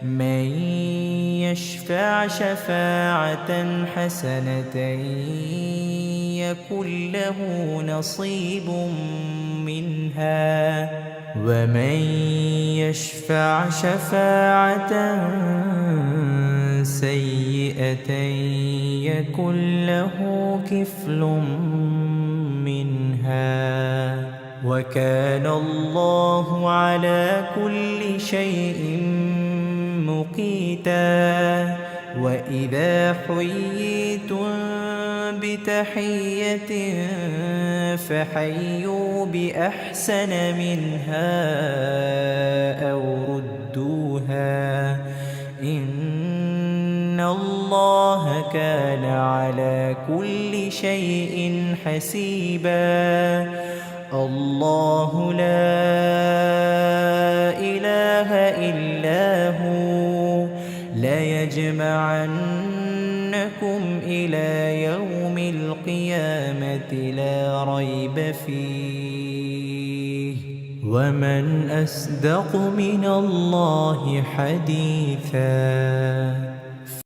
من يشفع شفاعة حسنة يكن له نصيب منها ومن يشفع شفاعة سيئة يكن له كفل منها وكان الله على كل شيء مقيتا. وإذا حييتم بتحية فحيوا بأحسن منها أو ردوها إن الله كان على كل شيء حسيبا. الله لا إله إلا هو ليجمعنكم إلى يوم القيامة لا ريب فيه ومن أصدق من الله حديثا.